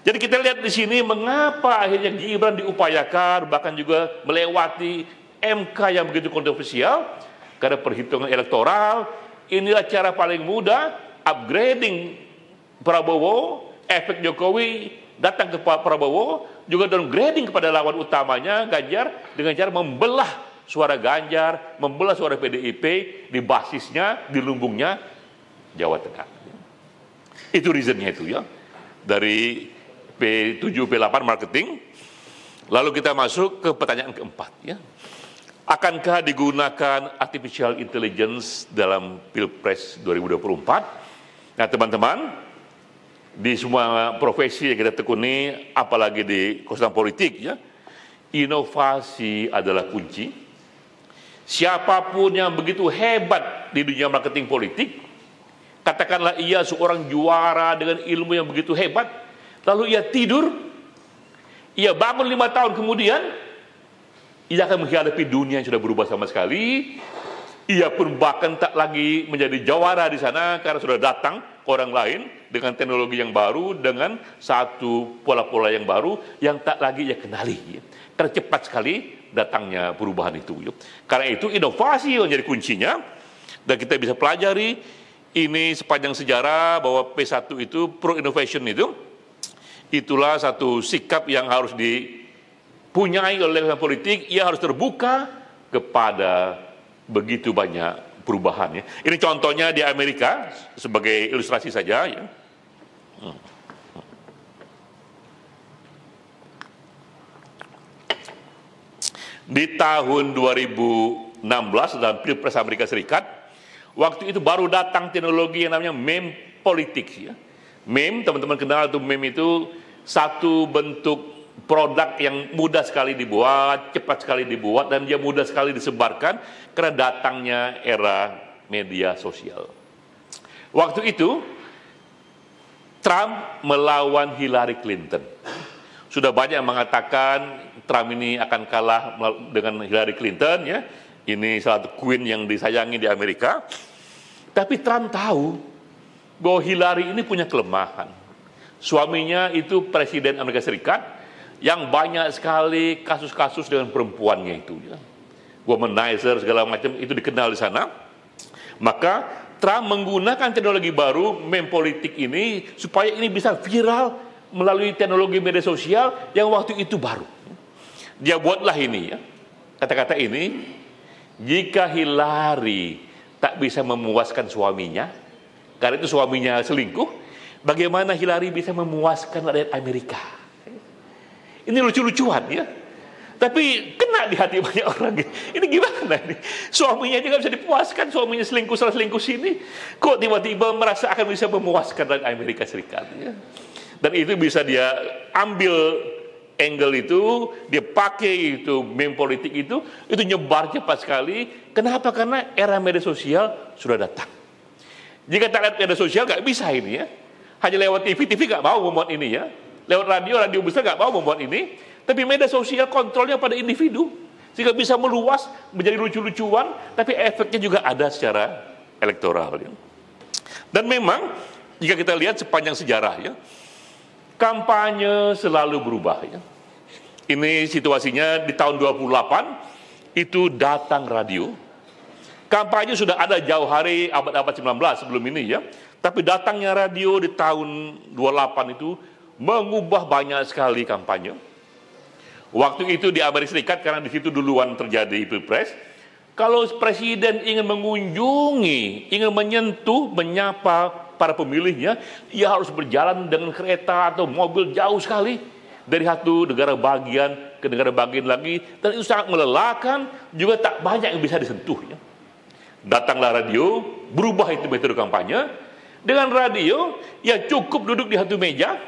Jadi kita lihat di sini mengapa akhirnya Gibran diupayakan, bahkan juga melewati MK yang begitu kontroversial, karena perhitungan elektoral. Inilah cara paling mudah upgrading Prabowo, efek Jokowi datang ke Prabowo, juga downgrading kepada lawan utamanya Ganjar dengan cara membelah suara Ganjar, membelah suara PDIP di basisnya, di lumbungnya Jawa Tengah. Itu reasonnya itu ya. Dari P7, P8 marketing. Lalu kita masuk ke pertanyaan keempat ya. Akankah digunakan artificial intelligence dalam Pilpres 2024? Nah teman-teman, di semua profesi yang kita tekuni, apalagi di konsultan politik ya, inovasi adalah kunci. Siapapun yang begitu hebat di dunia marketing politik, katakanlah ia seorang juara dengan ilmu yang begitu hebat, lalu ia tidur, ia bangun 5 tahun kemudian, ia akan menghadapi dunia yang sudah berubah sama sekali. Ia pun bahkan tak lagi menjadi jawara di sana karena sudah datang orang lain dengan teknologi yang baru, dengan satu pola-pola yang baru yang tak lagi ia kenali. Karena cepat sekali datangnya perubahan itu. Karena itu inovasi yang menjadi kuncinya, dan kita bisa pelajari ini sepanjang sejarah bahwa P1 itu pro innovation itu, itulah satu sikap yang harus dipunyai oleh orang politik. Ia harus terbuka kepada begitu banyak perubahan ya. Ini contohnya di Amerika sebagai ilustrasi saja ya. Di tahun 2016 dalam Pilpres Amerika Serikat, waktu itu baru datang teknologi yang namanya meme politics ya. Meme, teman-teman kenal itu, meme itu satu bentuk produk yang mudah sekali dibuat, cepat sekali dibuat, dan dia mudah sekali disebarkan karena datangnya era media sosial. Waktu itu Trump melawan Hillary Clinton. Sudah banyak yang mengatakan Trump ini akan kalah dengan Hillary Clinton ya. Ini salah satu queen yang disayangi di Amerika. Tapi Trump tahu bahwa Hillary ini punya kelemahan. Suaminya itu presiden Amerika Serikat yang banyak sekali kasus-kasus dengan perempuannya itu ya. Womanizer segala macam itu dikenal di sana. Maka Trump menggunakan teknologi baru meme politik ini supaya ini bisa viral melalui teknologi media sosial yang waktu itu baru. Dia buatlah ini ya. Kata-kata ini, jika Hillary tak bisa memuaskan suaminya, karena itu suaminya selingkuh, bagaimana Hillary bisa memuaskan rakyat Amerika? Ini lucu-lucuan ya. Tapi kena di hati banyak orang. Ini gimana ini? Suaminya juga bisa dipuaskan, suaminya selingkuh sana selingkuh sini. Kok tiba-tiba merasa akan bisa memuaskan rakyat Amerika Serikat ya? Dan itu bisa dia ambil angle itu, dia pakai itu meme politik itu nyebar cepat sekali. Kenapa? Karena era media sosial sudah datang. Jika kita lihat media sosial nggak bisa ini ya. Hanya lewat TV nggak mau membuat ini ya. Lewat radio besar nggak mau membuat ini. Tapi media sosial kontrolnya pada individu. Sehingga bisa meluas, menjadi lucu-lucuan, tapi efeknya juga ada secara elektoral ya. Dan memang, jika kita lihat sepanjang sejarah ya, kampanye selalu berubah ya. Ini situasinya di tahun 28, itu datang radio. Kampanye sudah ada jauh hari abad-abad 19 sebelum ini ya. Tapi datangnya radio di tahun 28 itu mengubah banyak sekali kampanye. Waktu itu di Amerika Serikat, karena di situ duluan terjadi pilpres, kalau presiden ingin mengunjungi, ingin menyentuh, menyapa para pemilihnya, ia harus berjalan dengan kereta atau mobil jauh sekali dari satu negara bagian ke negara bagian lagi, dan itu sangat melelahkan, juga tak banyak yang bisa disentuh ya. Datanglah radio, berubah itu metode kampanye. Dengan radio, ya cukup duduk di satu meja,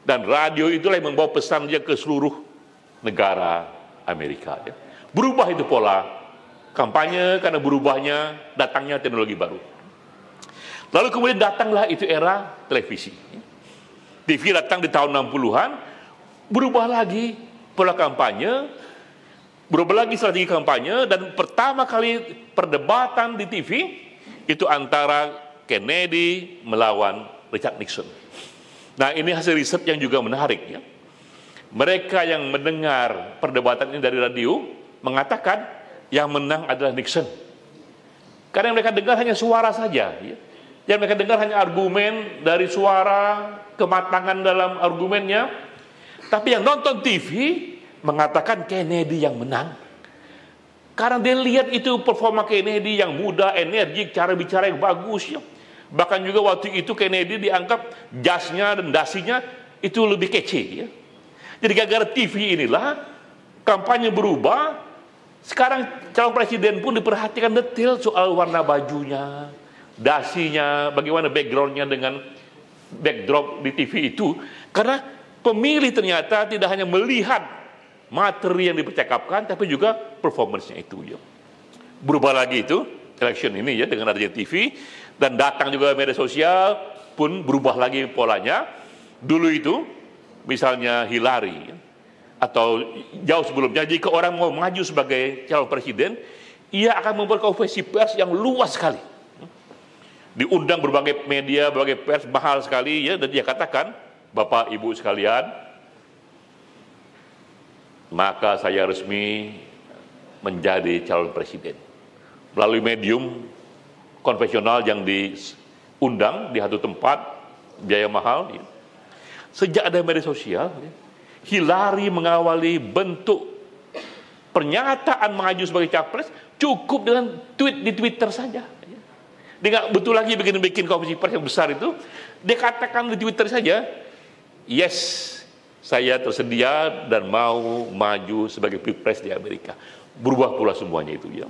dan radio itulah yang membawa pesannya ke seluruh negara Amerika. Ya. Berubah itu pola kampanye karena berubahnya datangnya teknologi baru. Lalu kemudian datanglah itu era televisi. TV datang di tahun 60-an, berubah lagi pola kampanye, berubah lagi strategi kampanye, dan pertama kali perdebatan di TV itu antara Kennedy melawan Richard Nixon. Nah, ini hasil riset yang juga menarik ya. Mereka yang mendengar perdebatan ini dari radio mengatakan yang menang adalah Nixon. Karena yang mereka dengar hanya suara saja ya. Yang mereka dengar hanya argumen dari suara, kematangan dalam argumennya. Tapi yang nonton TV mengatakan Kennedy yang menang. Karena dia lihat itu performa Kennedy yang muda, energik, cara bicara yang bagus ya. Bahkan juga waktu itu Kennedy dianggap jasnya dan dasinya itu lebih kece ya. Jadi gara-gara TV inilah kampanye berubah. Sekarang calon presiden pun diperhatikan detail soal warna bajunya, dasinya, bagaimana backgroundnya dengan backdrop di TV itu. Karena pemilih ternyata tidak hanya melihat materi yang dipercakapkan, tapi juga performance-nya itu ya. Berubah lagi itu election ini ya dengan adanya TV, dan datang juga media sosial pun berubah lagi polanya. Dulu itu misalnya Hillary ya, atau jauh sebelumnya, jika orang mau maju sebagai calon presiden, ia akan membuat konferensi pers yang luas sekali. Diundang berbagai media, berbagai pers, mahal sekali ya, dan dia katakan, Bapak Ibu sekalian, maka saya resmi menjadi calon presiden. Melalui medium konvensional yang diundang di satu tempat, biaya mahal. Ya. Sejak ada media sosial, ya, Hillary mengawali bentuk pernyataan maju sebagai capres cukup dengan tweet di Twitter saja. Ya. Dia nggak betul lagi bikin konferensi pers yang besar itu. Dia katakan di Twitter saja, yes, saya tersedia dan mau maju sebagai pilpres di Amerika. Berubah pula semuanya itu ya.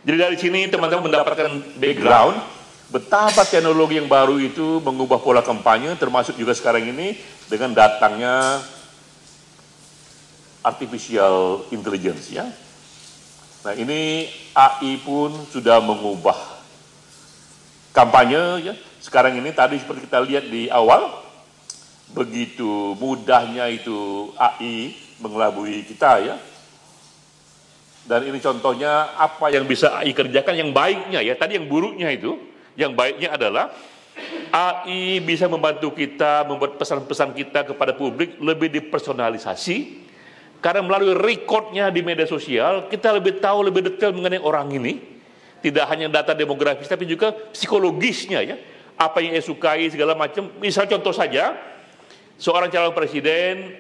Jadi dari sini teman-teman mendapatkan background betapa teknologi yang baru itu mengubah pola kampanye, termasuk juga sekarang ini dengan datangnya artificial intelligence ya. Nah, ini AI pun sudah mengubah kampanye ya. Sekarang ini tadi seperti kita lihat di awal, begitu mudahnya itu AI mengelabui kita ya. Dan ini contohnya apa yang bisa AI kerjakan yang baiknya ya. Tadi yang buruknya itu, yang baiknya adalah AI bisa membantu kita membuat pesan-pesan kita kepada publik lebih dipersonalisasi. Karena melalui recordnya di media sosial, kita lebih tahu lebih detail mengenai orang ini. Tidak hanya data demografis, tapi juga psikologisnya ya. Apa yang ia sukai, segala macam. Misal contoh saja, seorang calon presiden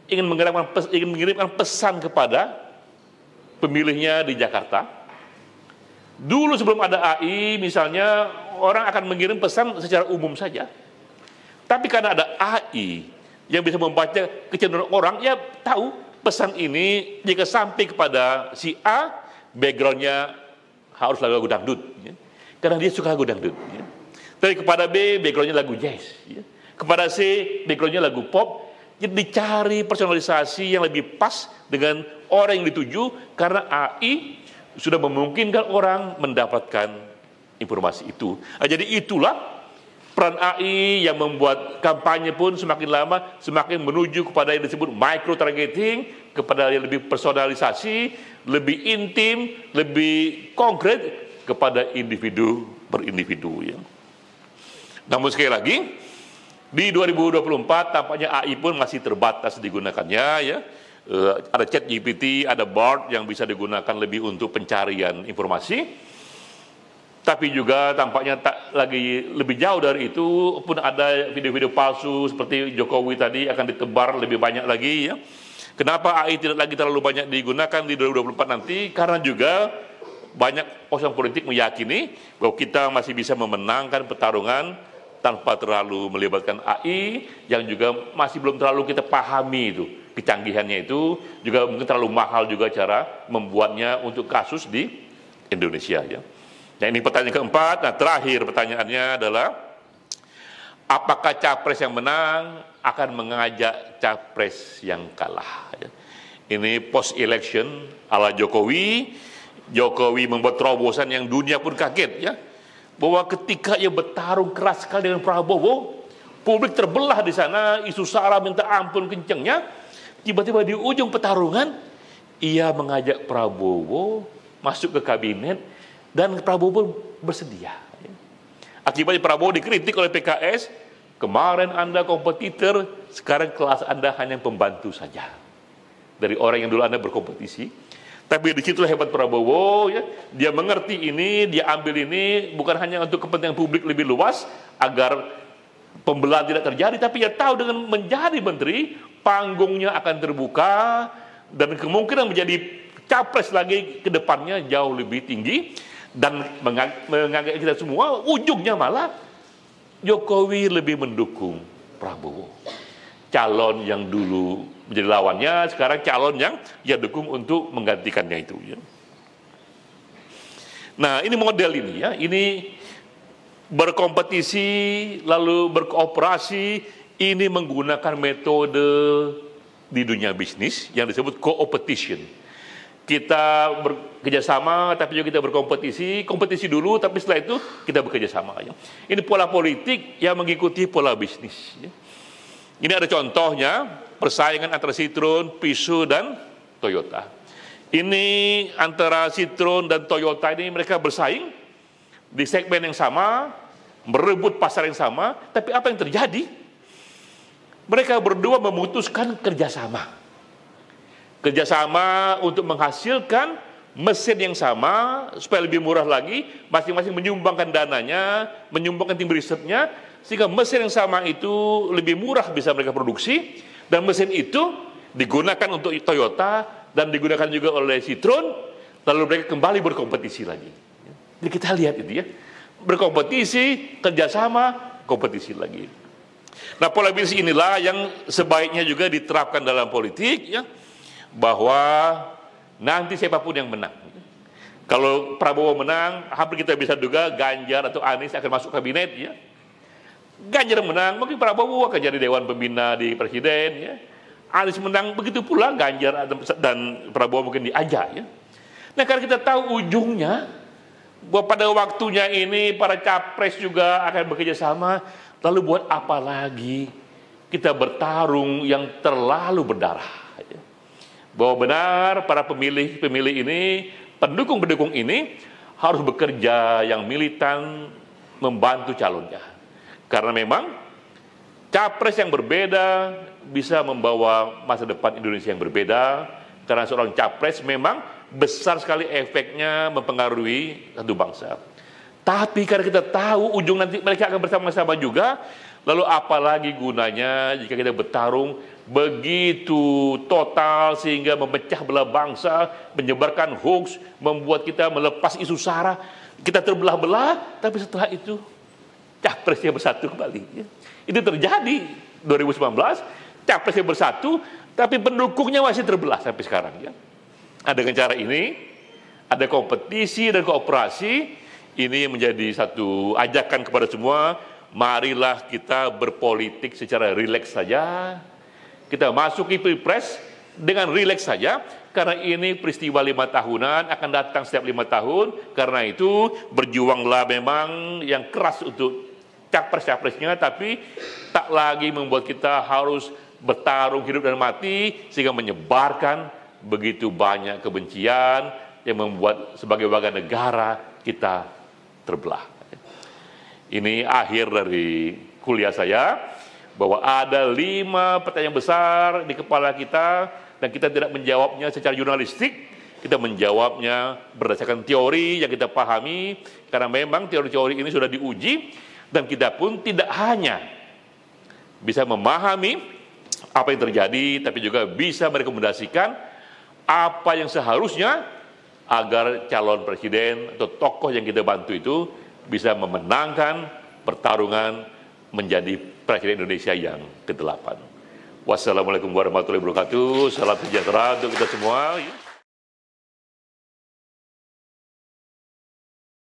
ingin mengirimkan pesan kepada pemilihnya di Jakarta. Dulu sebelum ada AI, misalnya orang akan mengirim pesan secara umum saja. Tapi karena ada AI yang bisa membaca kecenderungan orang, ya tahu pesan ini jika sampai kepada si A, backgroundnya harus lagu dangdut. Ya. Karena dia suka lagu dangdut. Ya. Tapi kepada B, backgroundnya lagu jazz. Ya. Kepada C, backgroundnya lagu pop. Jadi dicari personalisasi yang lebih pas dengan orang yang dituju, karena AI sudah memungkinkan orang mendapatkan informasi itu. Jadi itulah peran AI yang membuat kampanye pun semakin lama semakin menuju kepada yang disebut micro targeting, kepada yang lebih personalisasi, lebih intim, lebih konkret kepada individu per individu ya. Namun sekali lagi di 2024 tampaknya AI pun masih terbatas digunakannya ya. Ada ChatGPT, ada Bard yang bisa digunakan lebih untuk pencarian informasi. Tapi juga tampaknya tak lagi lebih jauh dari itu pun ada video-video palsu seperti Jokowi tadi akan ditebar lebih banyak lagi ya. Kenapa AI tidak lagi terlalu banyak digunakan di 2024 nanti? Karena juga banyak orang politik meyakini bahwa kita masih bisa memenangkan pertarungan tanpa terlalu melibatkan AI yang juga masih belum terlalu kita pahami itu kecanggihannya, itu juga mungkin terlalu mahal juga cara membuatnya untuk kasus di Indonesia ya. Nah, ini pertanyaan keempat. Nah, terakhir pertanyaannya adalah apakah capres yang menang akan mengajak capres yang kalah ya. Ini post election ala Jokowi. Jokowi membuat terobosan yang dunia pun kaget ya, bahwa ketika ia bertarung keras sekali dengan Prabowo, publik terbelah di sana, isu sara minta ampun kencengnya. Tiba-tiba di ujung pertarungan ia mengajak Prabowo masuk ke kabinet dan Prabowo bersedia. Akibatnya Prabowo dikritik oleh PKS, kemarin Anda kompetitor, sekarang kelas Anda hanya pembantu saja dari orang yang dulu Anda berkompetisi. Tapi di situlah hebat Prabowo ya, dia mengerti ini, dia ambil ini bukan hanya untuk kepentingan publik lebih luas agar pembelahan tidak terjadi, tapi dia tahu dengan menjadi menteri panggungnya akan terbuka dan kemungkinan menjadi capres lagi ke depannya jauh lebih tinggi, dan mengagak kita semua ujungnya malah Jokowi lebih mendukung Prabowo. Calon yang dulu menjadi lawannya sekarang calon yang ia dukung untuk menggantikannya itu ya. Nah, ini model ini ya, ini berkompetisi lalu berkooperasi, ini menggunakan metode di dunia bisnis yang disebut co-opetition. Kita bekerjasama tapi juga kita berkompetisi, kompetisi dulu tapi setelah itu kita bekerjasama ya. Ini pola politik yang mengikuti pola bisnis ya. Ini ada contohnya, persaingan antara Citroen, Peugeot, dan Toyota. Ini antara Citroen dan Toyota ini mereka bersaing di segmen yang sama, merebut pasar yang sama, tapi apa yang terjadi? Mereka berdua memutuskan kerjasama. Kerjasama untuk menghasilkan mesin yang sama, supaya lebih murah lagi, masing-masing menyumbangkan dananya, menyumbangkan tim risetnya, sehingga mesin yang sama itu lebih murah bisa mereka produksi, dan mesin itu digunakan untuk Toyota dan digunakan juga oleh Citroen, lalu mereka kembali berkompetisi lagi. Jadi kita lihat itu ya, berkompetisi, kerjasama, kompetisi lagi. Nah, pola bisnis inilah yang sebaiknya juga diterapkan dalam politik ya, bahwa nanti siapapun yang menang. Kalau Prabowo menang, hampir kita bisa duga Ganjar atau Anies akan masuk kabinet ya. Ganjar menang, mungkin Prabowo akan jadi dewan pembina di presiden ya. Anies menang, begitu pula Ganjar dan Prabowo mungkin diajak ya. Nah, karena kita tahu ujungnya bahwa pada waktunya ini para capres juga akan bekerja sama, lalu buat apa lagi kita bertarung yang terlalu berdarah ya. Bahwa benar para pemilih ini, pendukung-pendukung ini harus bekerja yang militan membantu calonnya. Karena memang capres yang berbeda bisa membawa masa depan Indonesia yang berbeda. Karena seorang capres memang besar sekali efeknya mempengaruhi satu bangsa. Tapi karena kita tahu ujung nanti mereka akan bersama-sama juga, lalu apalagi gunanya jika kita bertarung begitu total sehingga memecah belah bangsa, menyebarkan hoax, membuat kita melepas isu sara, kita terbelah-belah, tapi setelah itu capresnya bersatu kembali ya. Itu terjadi 2019, capresnya bersatu tapi pendukungnya masih terbelah sampai sekarang ya. Dengan cara ini ada kompetisi dan kooperasi, ini menjadi satu ajakan kepada semua, marilah kita berpolitik secara rileks saja. Kita masuki Pilpres dengan rileks saja, karena ini peristiwa 5 tahunan akan datang setiap 5 tahun. Karena itu berjuanglah memang yang keras untuk capres-capresnya, tapi tak lagi membuat kita harus bertarung hidup dan mati sehingga menyebarkan begitu banyak kebencian yang membuat sebagai warga negara kita terbelah. Ini akhir dari kuliah saya, bahwa ada 5 pertanyaan besar di kepala kita dan kita tidak menjawabnya secara jurnalistik, kita menjawabnya berdasarkan teori yang kita pahami, karena memang teori-teori ini sudah diuji dan kita pun tidak hanya bisa memahami apa yang terjadi, tapi juga bisa merekomendasikan apa yang seharusnya agar calon presiden atau tokoh yang kita bantu itu bisa memenangkan pertarungan menjadi presiden Indonesia yang ke-8. Wassalamualaikum warahmatullahi wabarakatuh. Salam sejahtera untuk kita semua.